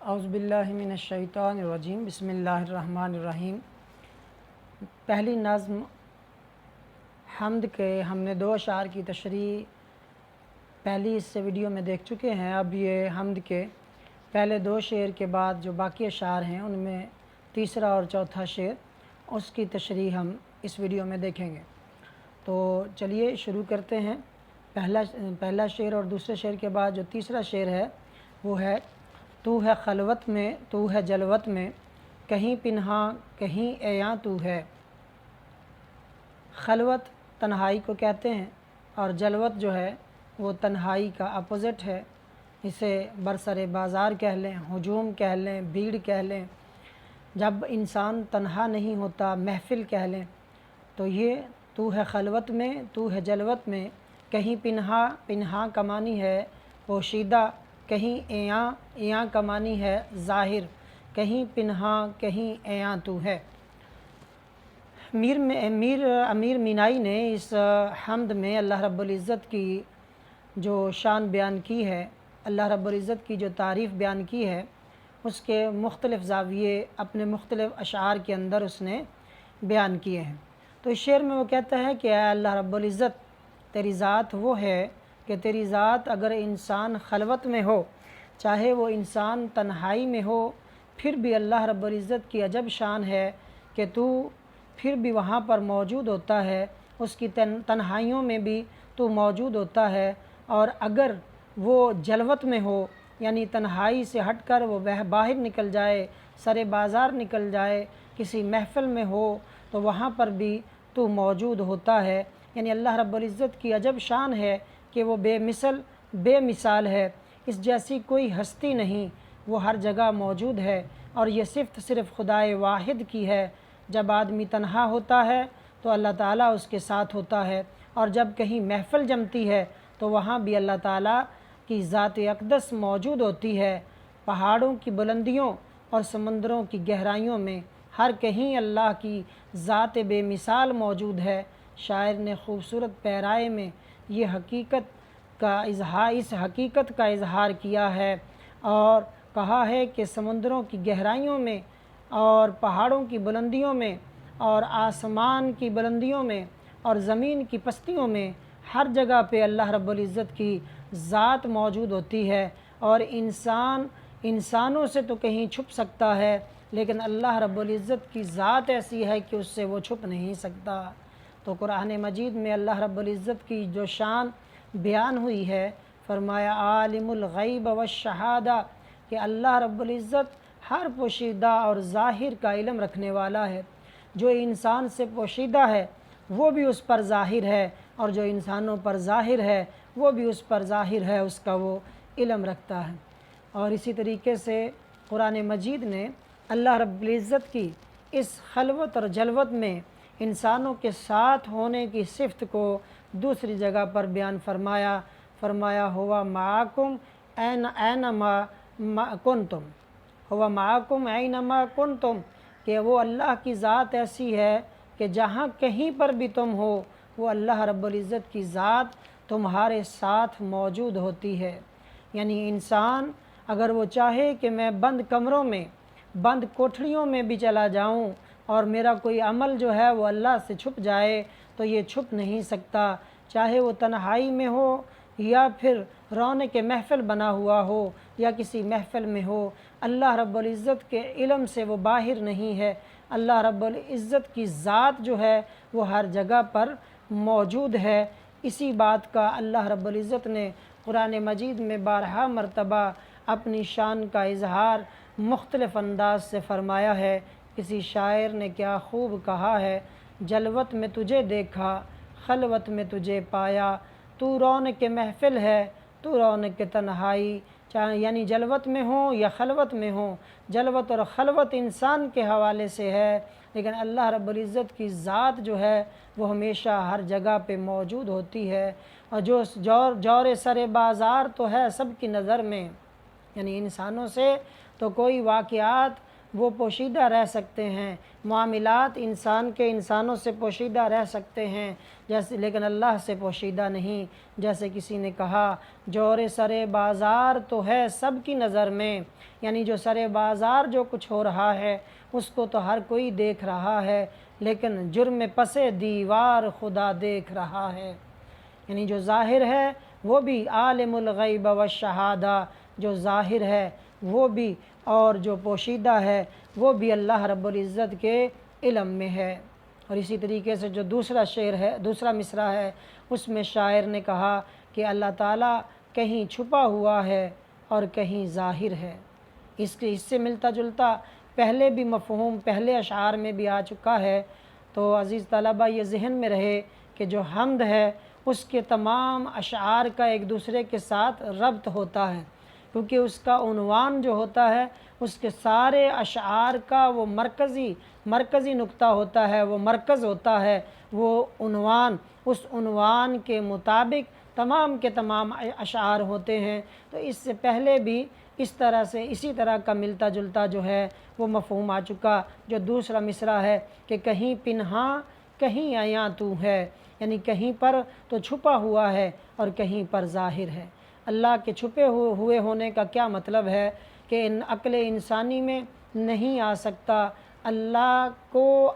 اعوذ باللہ من الشیطان الرجیم بسم اللہ الرحمن الرحیم۔ پہلی نظم حمد کے ہم نے 2 اشعار کی تشریح پہلی اس سے ویڈیو میں دیکھ چکے ہیں۔ اب یہ حمد کے پہلے 2 شعر کے بعد جو باقی اشعار ہیں ان میں تیسرا اور چوتھا شعر اس کی تشریح ہم اس ویڈیو میں دیکھیں گے۔ تو چلیے شروع کرتے ہیں۔ پہلا شعر اور دوسرے شعر کے بعد جو تیسرا شعر ہے وہ ہے: تو ہے خلوت میں تو ہے جلوت میں، کہیں پنہاں کہیں عیاں تو ہے۔ خلوت تنہائی کو کہتے ہیں اور جلوت جو ہے وہ تنہائی کا اپوزٹ ہے۔ اسے برسر بازار کہہ لیں، ہجوم کہہ لیں، بھیڑ کہہ لیں۔ جب انسان تنہا نہیں ہوتا، محفل کہہ لیں، تو یہ تو ہے خلوت میں تو ہے جلوت میں، کہیں پنہاں کا معنی ہے پوشیدہ، کہیں عیاں کا معنی ہے ظاہر، کہیں پنہاں کہیں عیاں تو ہے۔ امیر مینائی نے اس حمد میں اللہ رب العزت کی جو شان بیان کی ہے، اللہ رب العزت کی جو تعریف بیان کی ہے، اس کے مختلف زاویے اپنے مختلف اشعار کے اندر اس نے بیان کیے ہیں۔ تو اس شعر میں وہ کہتا ہے کہ اے اللہ رب العزت، تیری ذات وہ ہے کہ تیری ذات اگر انسان خلوت میں ہو، چاہے وہ انسان تنہائی میں ہو، پھر بھی اللہ رب العزت کی عجب شان ہے کہ تو پھر بھی وہاں پر موجود ہوتا ہے، اس کی تنہائیوں میں بھی تو موجود ہوتا ہے۔ اور اگر وہ جلوت میں ہو، یعنی تنہائی سے ہٹ کر وہ باہر نکل جائے، سر بازار نکل جائے، کسی محفل میں ہو، تو وہاں پر بھی تو موجود ہوتا ہے۔ یعنی اللہ رب العزت کی عجب شان ہے کہ وہ بے مثال ہے، اس جیسی کوئی ہستی نہیں، وہ ہر جگہ موجود ہے۔ اور یہ صفت صرف خدائے واحد کی ہے۔ جب آدمی تنہا ہوتا ہے تو اللہ تعالیٰ اس کے ساتھ ہوتا ہے، اور جب کہیں محفل جمتی ہے تو وہاں بھی اللہ تعالیٰ کی ذات اقدس موجود ہوتی ہے۔ پہاڑوں کی بلندیوں اور سمندروں کی گہرائیوں میں ہر کہیں اللہ کی ذات بے مثال موجود ہے۔ شاعر نے خوبصورت پیرائے میں اس حقیقت کا اظہار کیا ہے اور کہا ہے کہ سمندروں کی گہرائیوں میں اور پہاڑوں کی بلندیوں میں اور آسمان کی بلندیوں میں اور زمین کی پستیوں میں ہر جگہ پہ اللہ رب العزت کی ذات موجود ہوتی ہے۔ اور انسانوں سے تو کہیں چھپ سکتا ہے، لیکن اللہ رب العزت کی ذات ایسی ہے کہ اس سے وہ چھپ نہیں سکتا۔ تو قرآن مجید میں اللہ رب العزت کی جو شان بیان ہوئی ہے، فرمایا عالم الغیب والشہادہ، کہ اللہ رب العزت ہر پوشیدہ اور ظاہر کا علم رکھنے والا ہے۔ جو انسان سے پوشیدہ ہے وہ بھی اس پر ظاہر ہے، اور جو انسانوں پر ظاہر ہے وہ بھی اس پر ظاہر ہے، اس کا وہ علم رکھتا ہے۔ اور اسی طریقے سے قرآن مجید نے اللہ رب العزت کی اس خلوت اور جلوت میں انسانوں کے ساتھ ہونے کی صفت کو دوسری جگہ پر بیان فرمایا ہوا معاکم اینما کنتم، ہوا معاکم اینما کنتم، کہ وہ اللہ کی ذات ایسی ہے کہ جہاں کہیں پر بھی تم ہو، وہ اللہ رب العزت کی ذات تمہارے ساتھ موجود ہوتی ہے۔ یعنی انسان اگر وہ چاہے کہ میں بند کمروں میں، بند کوٹھڑیوں میں بھی چلا جاؤں اور میرا کوئی عمل جو ہے وہ اللہ سے چھپ جائے، تو یہ چھپ نہیں سکتا، چاہے وہ تنہائی میں ہو یا پھر رونق محفل بنا ہوا ہو یا کسی محفل میں ہو، اللہ رب العزت کے علم سے وہ باہر نہیں ہے۔ اللہ رب العزت کی ذات جو ہے وہ ہر جگہ پر موجود ہے۔ اسی بات کا اللہ رب العزت نے قرآن مجید میں بارہا مرتبہ اپنی شان کا اظہار مختلف انداز سے فرمایا ہے۔ کسی شاعر نے کیا خوب کہا ہے: جلوت میں تجھے دیکھا، خلوت میں تجھے پایا، تو رونق محفل ہے تو رونق تنہائی۔ یعنی جلوت میں ہوں یا خلوت میں ہوں، جلوت اور خلوت انسان کے حوالے سے ہے، لیکن اللہ رب العزت کی ذات جو ہے وہ ہمیشہ ہر جگہ پہ موجود ہوتی ہے۔ اور جو جور سر بازار تو ہے سب کی نظر میں، یعنی انسانوں سے تو کوئی واقعات وہ پوشیدہ رہ سکتے ہیں، معاملات انسان کے انسانوں سے پوشیدہ رہ سکتے ہیں جیسے، لیکن اللہ سے پوشیدہ نہیں۔ جیسے کسی نے کہا جور سرے بازار تو ہے سب کی نظر میں، یعنی جو سرے بازار جو کچھ ہو رہا ہے اس کو تو ہر کوئی دیکھ رہا ہے، لیکن جرم پس دیوار خدا دیکھ رہا ہے۔ یعنی جو ظاہر ہے وہ بھی عالم الغیب والشہادہ، جو ظاہر ہے وہ بھی، اور جو پوشیدہ ہے وہ بھی اللہ رب العزت کے علم میں ہے۔ اور اسی طریقے سے جو دوسرا شعر ہے، دوسرا مصرع ہے، اس میں شاعر نے کہا کہ اللہ تعالیٰ کہیں چھپا ہوا ہے اور کہیں ظاہر ہے۔ اس سے ملتا جلتا پہلے بھی مفہوم پہلے اشعار میں بھی آ چکا ہے۔ تو عزیز طلبہ یہ ذہن میں رہے کہ جو حمد ہے اس کے تمام اشعار کا ایک دوسرے کے ساتھ ربط ہوتا ہے، کیونکہ اس کا عنوان جو ہوتا ہے اس کے سارے اشعار کا وہ مرکزی نقطہ ہوتا ہے، وہ مرکز ہوتا ہے، وہ عنوان، اس عنوان کے مطابق تمام کے تمام اشعار ہوتے ہیں۔ تو اس سے پہلے بھی اسی طرح کا ملتا جلتا جو ہے وہ مفہوم آ چکا۔ جو دوسرا مصرع ہے کہ کہیں پنہاں کہیں عیاں تو ہے، یعنی کہیں پر تو چھپا ہوا ہے اور کہیں پر ظاہر ہے۔ اللہ کے چھپے ہوئے ہونے کا کیا مطلب ہے کہ عقل انسانی میں نہیں آ سکتا، اللہ کو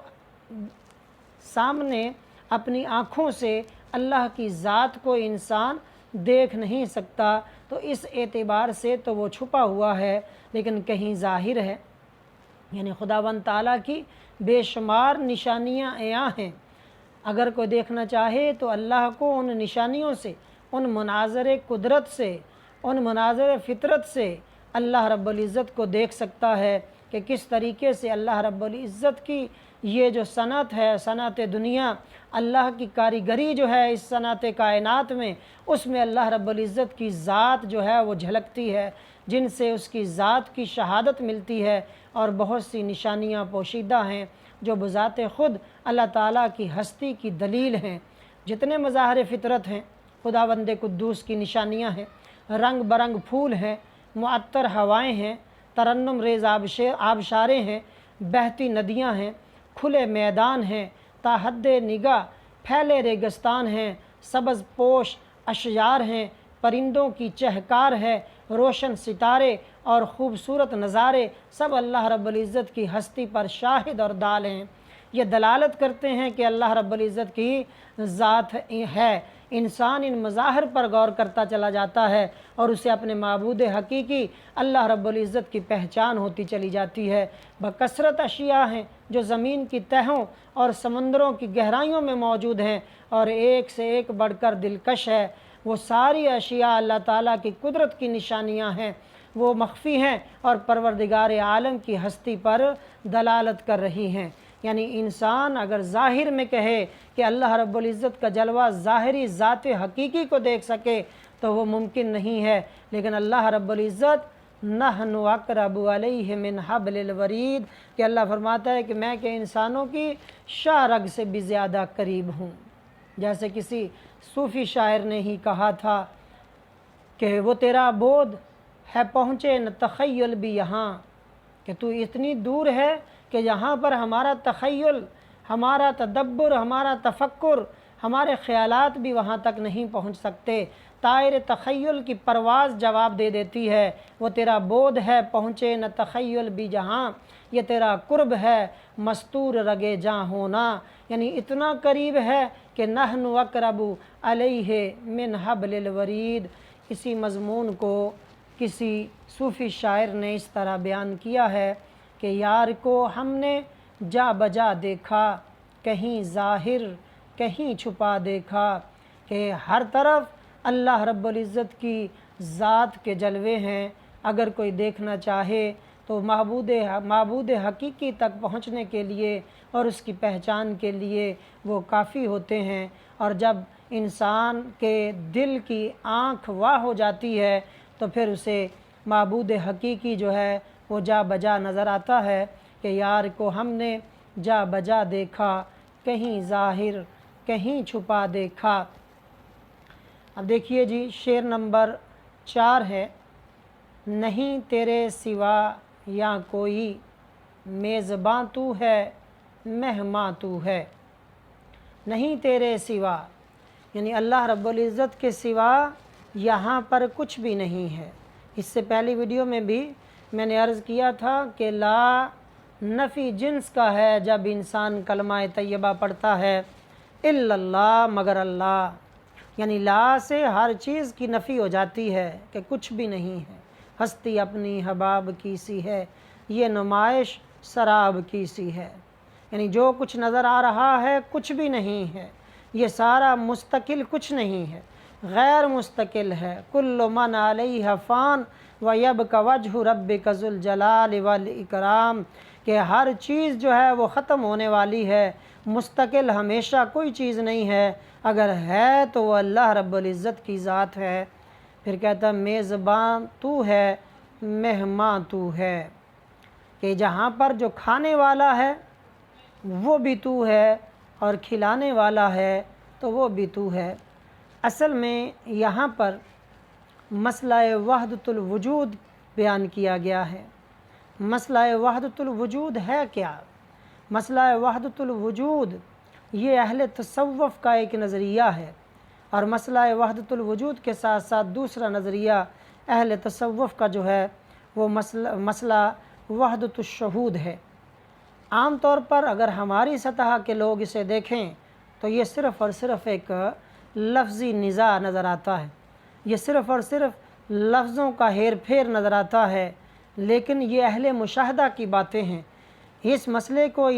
سامنے اپنی آنکھوں سے اللہ کی ذات کو انسان دیکھ نہیں سکتا، تو اس اعتبار سے تو وہ چھپا ہوا ہے، لیکن کہیں ظاہر ہے۔ یعنی خداوند تعالیٰ کی بے شمار نشانیاں عیاں ہیں، اگر کوئی دیکھنا چاہے تو اللہ کو ان نشانیوں سے، ان مناظر قدرت سے، ان مناظر فطرت سے اللہ رب العزت کو دیکھ سکتا ہے کہ کس طریقے سے اللہ رب العزت کی یہ جو صنعت ہے، صنعت دنیا، اللہ کی کاریگری جو ہے اس صنعت کائنات میں، اس میں اللہ رب العزت کی ذات جو ہے وہ جھلکتی ہے، جن سے اس کی ذات کی شہادت ملتی ہے، اور بہت سی نشانیاں پوشیدہ ہیں جو بذات خود اللہ تعالیٰ کی ہستی کی دلیل ہیں۔ جتنے مظاہر فطرت ہیں خداوند قدوس کی نشانیاں ہیں، رنگ برنگ پھول ہیں، معطر ہوائیں ہیں، ترنم ریز آبشاریں ہیں، بہتی ندیاں ہیں، کھلے میدان ہیں، تا حد نگاہ پھیلے ریگستان ہیں، سبز پوش اشجار ہیں، پرندوں کی چہکار ہے، روشن ستارے اور خوبصورت نظارے سب اللہ رب العزت کی ہستی پر شاہد اور دال ہیں۔ یہ دلالت کرتے ہیں کہ اللہ رب العزت کی ذات ہے۔ انسان ان مظاہر پر غور کرتا چلا جاتا ہے اور اسے اپنے معبود حقیقی اللہ رب العزت کی پہچان ہوتی چلی جاتی ہے۔ بکثرت اشیاء ہیں جو زمین کی تہوں اور سمندروں کی گہرائیوں میں موجود ہیں اور ایک سے ایک بڑھ کر دلکش ہے۔ وہ ساری اشیاء اللہ تعالیٰ کی قدرت کی نشانیاں ہیں، وہ مخفی ہیں اور پروردگار عالم کی ہستی پر دلالت کر رہی ہیں۔ یعنی انسان اگر ظاہر میں کہے کہ اللہ رب العزت کا جلوہ ظاہری ذات حقیقی کو دیکھ سکے تو وہ ممکن نہیں ہے، لیکن اللہ رب العزت نحن اقرب علیہ من حبل الورید، کہ اللہ فرماتا ہے کہ میں کہ انسانوں کی شاہ رگ سے بھی زیادہ قریب ہوں۔ جیسے کسی صوفی شاعر نے ہی کہا تھا کہ وہ تیرا بود ہے پہنچے نہ تخیل بھی یہاں، کہ تو اتنی دور ہے کہ یہاں پر ہمارا تخیل، ہمارا تدبر، ہمارا تفکر، ہمارے خیالات بھی وہاں تک نہیں پہنچ سکتے۔ طائر تخیل کی پرواز جواب دے دیتی ہے، وہ تیرا بود ہے پہنچے نہ تخیل بھی جہاں، یہ تیرا قرب ہے مستور رگے جاں ہونا، یعنی اتنا قریب ہے کہ نحن اقرب علیہ من حبل الورید۔ اسی مضمون کو کسی صوفی شاعر نے اس طرح بیان کیا ہے کہ یار کو ہم نے جا بجا دیکھا، کہیں ظاہر کہیں چھپا دیکھا، کہ ہر طرف اللہ رب العزت کی ذات کے جلوے ہیں۔ اگر کوئی دیکھنا چاہے تو معبود حقیقی تک پہنچنے کے لیے اور اس کی پہچان کے لیے وہ کافی ہوتے ہیں، اور جب انسان کے دل کی آنکھ واہ ہو جاتی ہے تو پھر اسے معبود حقیقی جو ہے وہ جا بجا نظر آتا ہے کہ یار کو ہم نے جا بجا دیکھا، کہیں ظاہر کہیں چھپا دیکھا۔ اب دیکھیے جی شعر نمبر 4 ہے، نہیں تیرے سوا یا کوئی میزباں تو ہے مہماں تو ہے، نہیں تیرے سوا، یعنی اللہ رب العزت کے سوا یہاں پر کچھ بھی نہیں ہے۔ اس سے پہلی ویڈیو میں بھی میں نے عرض کیا تھا کہ لا نفی جنس کا ہے جب انسان کلمہ طیبہ پڑھتا ہے، الا اللہ، مگر اللہ، یعنی لا سے ہر چیز کی نفی ہو جاتی ہے کہ کچھ بھی نہیں ہے۔ ہستی اپنی حباب کی سی ہے، یہ نمائش سراب کی سی ہے، یعنی جو کچھ نظر آ رہا ہے کچھ بھی نہیں ہے، یہ سارا مستقل کچھ نہیں ہے، غیر مستقل ہے۔ کل من علیہ فان ویبقی وجہ ربک ذو الجلال والاکرام، کہ ہر چیز جو ہے وہ ختم ہونے والی ہے، مستقل ہمیشہ کوئی چیز نہیں ہے، اگر ہے تو وہ اللہ رب العزت کی ذات ہے۔ پھر کہتا ہے میزباں تو ہے مہماں تو ہے، کہ جہاں پر جو کھانے والا ہے وہ بھی تو ہے اور کھلانے والا ہے تو وہ بھی تو ہے۔ اصل میں یہاں پر مسئلہ وحدت الوجود بیان کیا گیا ہے۔ مسئلہ وحدت الوجود ہے کیا؟ مسئلہ وحدت الوجود یہ اہل تصوف کا ایک نظریہ ہے، اور مسئلہ وحدت الوجود کے ساتھ ساتھ دوسرا نظریہ اہل تصوف کا جو ہے وہ مسئلہ وحدت الشہود ہے۔ عام طور پر اگر ہماری سطح کے لوگ اسے دیکھیں تو یہ صرف اور صرف ایک لفظی نزاع نظر آتا ہے، یہ صرف اور صرف لفظوں کا ہیر پھیر نظر آتا ہے، لیکن یہ اہل مشاہدہ کی باتیں ہیں۔ اس مسئلے کو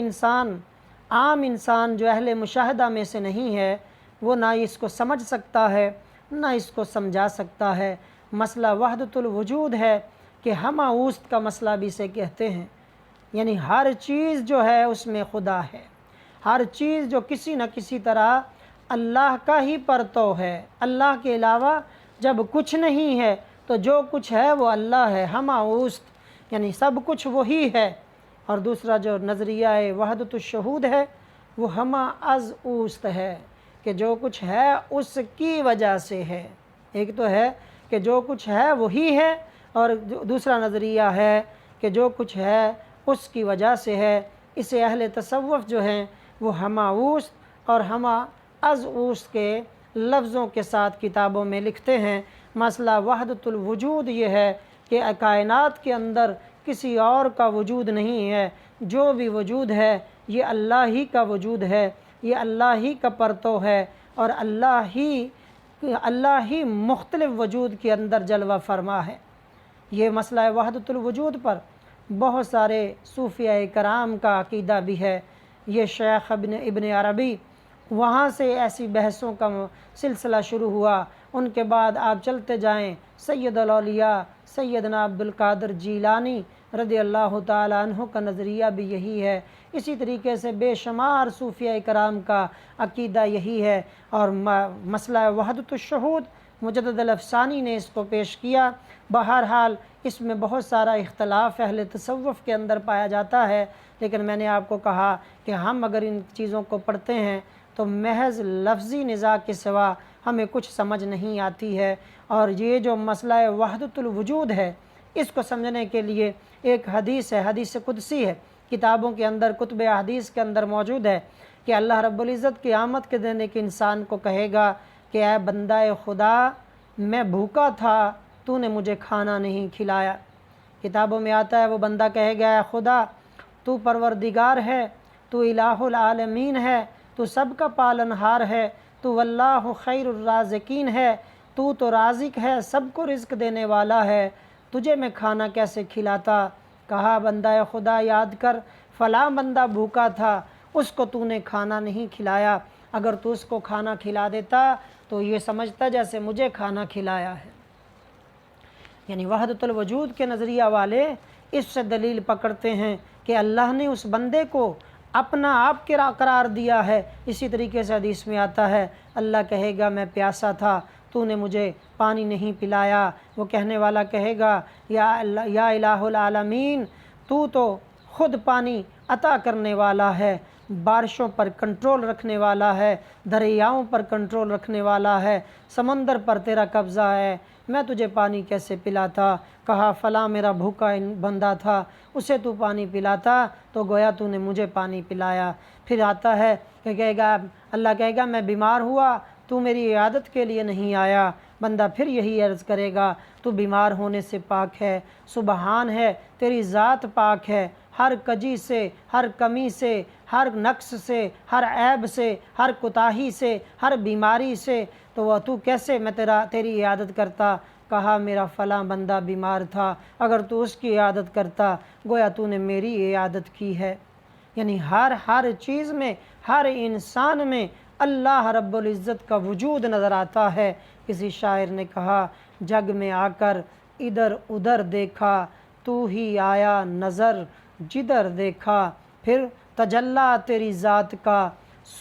عام انسان جو اہل مشاہدہ میں سے نہیں ہے وہ نہ اس کو سمجھ سکتا ہے نہ اس کو سمجھا سکتا ہے۔ مسئلہ وحدت الوجود ہے کہ ہمہ اوست کا مسئلہ بھی اسے کہتے ہیں، یعنی ہر چیز جو ہے اس میں خدا ہے، ہر چیز جو کسی نہ کسی طرح اللہ کا ہی پرتو ہے، اللہ کے علاوہ جب کچھ نہیں ہے تو جو کچھ ہے وہ اللہ ہے، ہمہ اوست، یعنی سب کچھ وہی ہے۔ اور دوسرا جو نظریہ وحدت الشہود ہے وہ ہمہ از اوست ہے، کہ جو کچھ ہے اس کی وجہ سے ہے۔ ایک تو ہے کہ جو کچھ ہے وہی ہے، اور دوسرا نظریہ ہے کہ جو کچھ ہے اس کی وجہ سے ہے۔ اسے اہل تصوف جو ہیں وہ ہمہ اوست اور ہمہ از اوست کے لفظوں کے ساتھ کتابوں میں لکھتے ہیں۔ مسئلہ وحدت الوجود یہ ہے کہ کائنات کے اندر کسی اور کا وجود نہیں ہے، جو بھی وجود ہے یہ اللہ ہی کا وجود ہے، یہ اللہ ہی کا پرتو ہے، اور اللہ ہی مختلف وجود کے اندر جلوہ فرما ہے۔ یہ مسئلہ وحدت الوجود پر بہت سارے صوفیہ کرام کا عقیدہ بھی ہے۔ یہ شیخ ابن عربی، وہاں سے ایسی بحثوں کا سلسلہ شروع ہوا، ان کے بعد آپ چلتے جائیں سید الاولیاء سیدنا عبد القادر جیلانی رضی اللہ تعالیٰ عنہ کا نظریہ بھی یہی ہے۔ اسی طریقے سے بے شمار صوفیہ کرام کا عقیدہ یہی ہے، اور مسئلہ وحدت الشہود مجدد الافسانی نے اس کو پیش کیا۔ بہرحال اس میں بہت سارا اختلاف اہل تصوف کے اندر پایا جاتا ہے، لیکن میں نے آپ کو کہا کہ ہم اگر ان چیزوں کو پڑھتے ہیں تو محض لفظی نزاع کے سوا ہمیں کچھ سمجھ نہیں آتی ہے۔ اور یہ جو مسئلہ وحدت الوجود ہے اس کو سمجھنے کے لیے ایک حدیث ہے، حدیث قدسی ہے، کتابوں کے اندر، کتب احادیث کے اندر موجود ہے کہ اللہ رب العزت قیامت کے دن ایک انسان کو کہے گا کہ اے بندہ خدا، میں بھوکا تھا، تو نے مجھے کھانا نہیں کھلایا۔ کتابوں میں آتا ہے وہ بندہ کہے گا اے خدا، تو پروردگار ہے، تو الہ العالمین ہے، تو سب کا پالنہار ہے، تو واللہ خیر الرازقین ہے، تو رازق ہے، سب کو رزق دینے والا ہے، تجھے میں کھانا کیسے کھلاتا؟ کہا بندہ خدا یاد کر، فلاں بندہ بھوکا تھا، اس کو تو نے کھانا نہیں کھلایا، اگر تو اس کو کھانا کھلا دیتا تو یہ سمجھتا جیسے مجھے کھانا کھلایا ہے۔ یعنی وحدت الوجود کے نظریہ والے اس سے دلیل پکڑتے ہیں کہ اللہ نے اس بندے کو اپنا آپ کے قرار دیا ہے۔ اسی طریقے سے حدیث میں آتا ہے اللہ کہے گا میں پیاسا تھا، تو نے مجھے پانی نہیں پلایا۔ وہ کہنے والا کہے گا یا الہ العالمین، تو خود پانی عطا کرنے والا ہے، بارشوں پر کنٹرول رکھنے والا ہے، دریاؤں پر کنٹرول رکھنے والا ہے، سمندر پر تیرا قبضہ ہے، میں تجھے پانی کیسے پلاتا؟ کہا فلاں میرا بھوکا بندہ تھا، اسے تو پانی پلاتا تو گویا تو نے مجھے پانی پلایا۔ پھر آتا ہے کہ کہے گا، اللہ کہے گا میں بیمار ہوا تو میری عیادت کے لیے نہیں آیا۔ بندہ پھر یہی عرض کرے گا تو بیمار ہونے سے پاک ہے، سبحان ہے تیری ذات پاک ہے، ہر کجی سے، ہر کمی سے، ہر نقص سے، ہر عیب سے، ہر کوتاہی سے، ہر بیماری سے، تو کیسے میں تیری عیادت کرتا؟ کہا میرا فلاں بندہ بیمار تھا، اگر تو اس کی عیادت کرتا گویا تو نے میری عیادت کی ہے۔ یعنی ہر چیز میں، ہر انسان میں اللہ رب العزت کا وجود نظر آتا ہے۔ کسی شاعر نے کہا جگ میں آ کر ادھر ادھر دیکھا، تو ہی آیا نظر جدھر دیکھا، پھر تجلی تیری ذات کا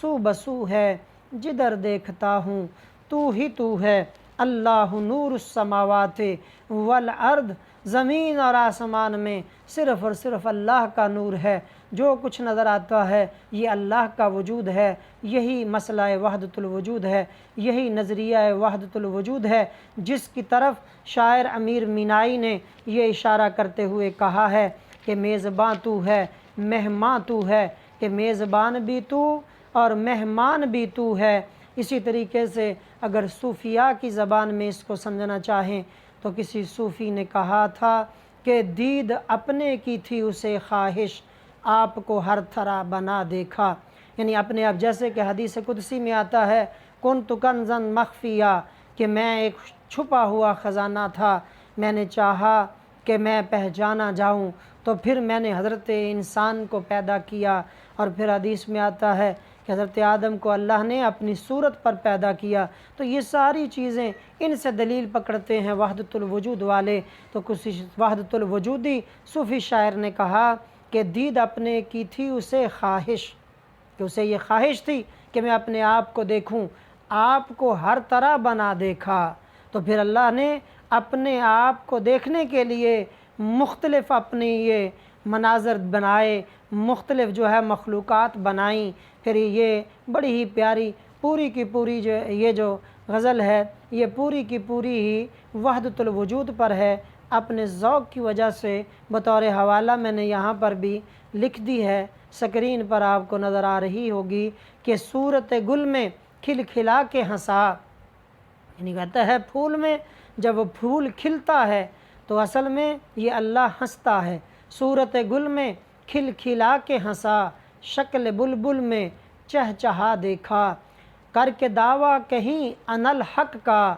سو بسو ہے، جدھر دیکھتا ہوں تو ہی تو ہے۔ اللہ نور السماوات والارض، زمین اور آسمان میں صرف اور صرف اللہ کا نور ہے۔ جو کچھ نظر آتا ہے یہ اللہ کا وجود ہے۔ یہی مسئلہ وحدت الوجود ہے، یہی نظریہ وحدت الوجود ہے، جس کی طرف شاعر امیر مینائی نے یہ اشارہ کرتے ہوئے کہا ہے کہ میزباں تو ہے، مہمان تو ہے، کہ میزبان بھی تو اور مہمان بھی تو ہے۔ اسی طریقے سے اگر صوفیاء کی زبان میں اس کو سمجھنا چاہیں تو کسی صوفی نے کہا تھا کہ دید اپنے کی تھی اسے خواہش، آپ کو ہر طرح بنا دیکھا۔ یعنی اپنے آپ، جیسے کہ حدیث قدسی میں آتا ہے کنت کنزا مخفیہ، کہ میں ایک چھپا ہوا خزانہ تھا، میں نے چاہا کہ میں پہچانا جاؤں تو پھر میں نے حضرت انسان کو پیدا کیا۔ اور پھر حدیث میں آتا ہے کہ حضرت آدم کو اللہ نے اپنی صورت پر پیدا کیا۔ تو یہ ساری چیزیں ان سے دلیل پکڑتے ہیں وحدت الوجود والے۔ تو کسی وحدت الوجودی صوفی شاعر نے کہا کہ دید اپنے کی تھی اسے خواہش، کہ اسے یہ خواہش تھی کہ میں اپنے آپ کو دیکھوں، آپ کو ہر طرح بنا دیکھا۔ تو پھر اللہ نے اپنے آپ کو دیکھنے کے لیے مختلف اپنی یہ مناظر بنائے، مختلف جو ہے مخلوقات بنائیں۔ پھر یہ بڑی ہی پیاری پوری کی پوری یہ جو غزل ہے یہ پوری کی پوری ہی وحدت الوجود پر ہے۔ اپنے ذوق کی وجہ سے بطور حوالہ میں نے یہاں پر بھی لکھ دی ہے، سکرین پر آپ کو نظر آ رہی ہوگی کہ صورت گل میں کھل کھلا کے ہنسا، یعنی کہتا ہے پھول میں جب وہ پھول کھلتا ہے تو اصل میں یہ اللہ ہنستا ہے۔ صورت گل میں کھل کھلا کے ہنسا، شکل بلبل میں چہچہا دیکھا، کر کے دعویٰ کہیں انا الحق کا،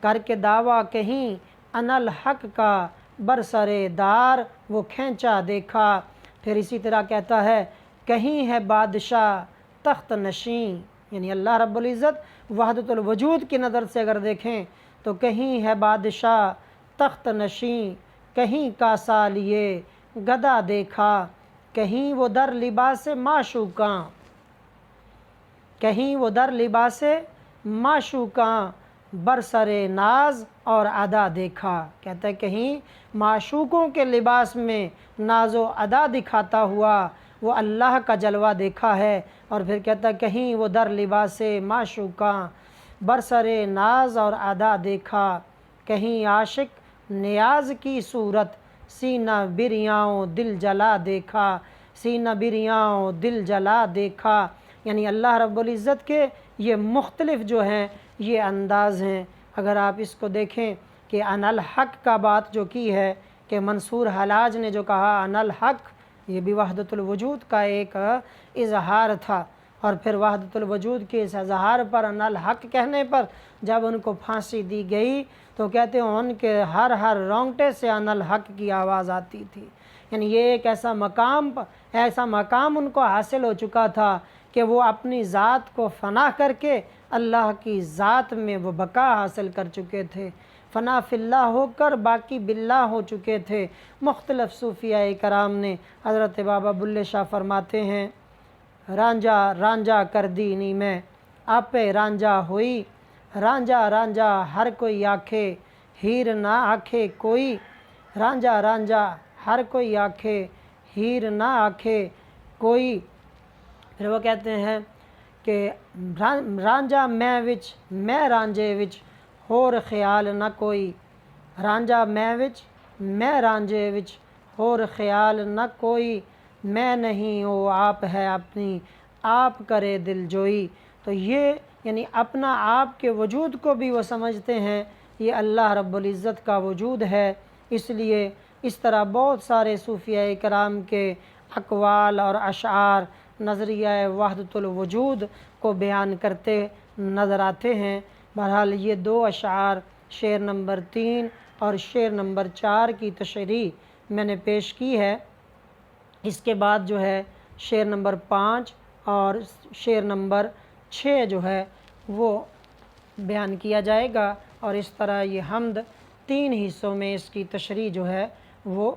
کر کے دعویٰ کہیں انا الحق کا، برسر دار وہ کھینچا دیکھا۔ پھر اسی طرح کہتا ہے کہیں ہے بادشاہ تخت نشین، یعنی اللہ رب العزت وحدت الوجود کی نظر سے اگر دیکھیں تو کہیں ہے بادشاہ تخت نشین، کہیں کاسا لیے گدا دیکھا، کہیں وہ در لباس معشوقاں، کہیں وہ در لباس معشوقاں، برسر ناز اور ادا دیکھا۔ کہتا ہے کہیں معشوقوں کے لباس میں ناز و ادا دکھاتا ہوا وہ اللہ کا جلوہ دیکھا ہے۔ اور پھر کہتا ہے کہیں وہ در لباس معشوقاں، برسر ناز اور ادا دیکھا، کہیں عاشق نیاز کی صورت، سینہ بریاؤں دل جلا دیکھا، سینہ بریاؤں دل جلا دیکھا۔ یعنی اللہ رب العزت کے یہ مختلف جو ہیں یہ انداز ہیں۔ اگر آپ اس کو دیکھیں کہ انا الحق کا بات جو کی ہے کہ منصور حلاج نے جو کہا انا الحق، یہ بھی وحدت الوجود کا ایک اظہار تھا۔ اور پھر وحدت الوجود کے اس اظہار پر انا الحق کہنے پر جب ان کو پھانسی دی گئی تو کہتے ہیں ان کے ہر رونگٹے سے انا الحق کی آواز آتی تھی۔ یعنی یہ ایک ایسا مقام ان کو حاصل ہو چکا تھا کہ وہ اپنی ذات کو فنا کر کے اللہ کی ذات میں وہ بقا حاصل کر چکے تھے، فنا فی اللہ ہو کر باقی باللہ ہو چکے تھے۔ مختلف صوفیاء کرام نے، حضرت بابا بلے شاہ فرماتے ہیں رانجھا رانجھا کر دینی میں آپے رانجھا ہوئی، رانجھا رانجھا ہر کوئی آکھے ہیر نہ آکھے کوئی، رانجھا رانجھا ہر کوئی آکھے ہیر نہ آکھے کوئی۔ پھر وہ کہتے ہیں کہ رانجھا میں وچ میں رانجھے وچ ہور خیال نہ کوئی، رانجا میں وچ میں رانجے وچ اور خیال نہ کوئی میں نہیں ہو آپ ہے اپنی آپ کرے دل جوئی۔ تو یہ یعنی اپنا آپ کے وجود کو بھی وہ سمجھتے ہیں یہ اللہ رب العزت کا وجود ہے، اس لیے اس طرح بہت سارے صوفیاء کرام کے اقوال اور اشعار نظریہ وحدت الوجود کو بیان کرتے نظر آتے ہیں۔ بہرحال یہ دو اشعار شعر نمبر 3 اور شعر نمبر 4 کی تشریح میں نے پیش کی ہے۔ اس کے بعد جو ہے شعر نمبر 5 اور شعر نمبر 6 جو ہے وہ بیان کیا جائے گا، اور اس طرح یہ حمد 3 حصوں میں اس کی تشریح جو ہے وہ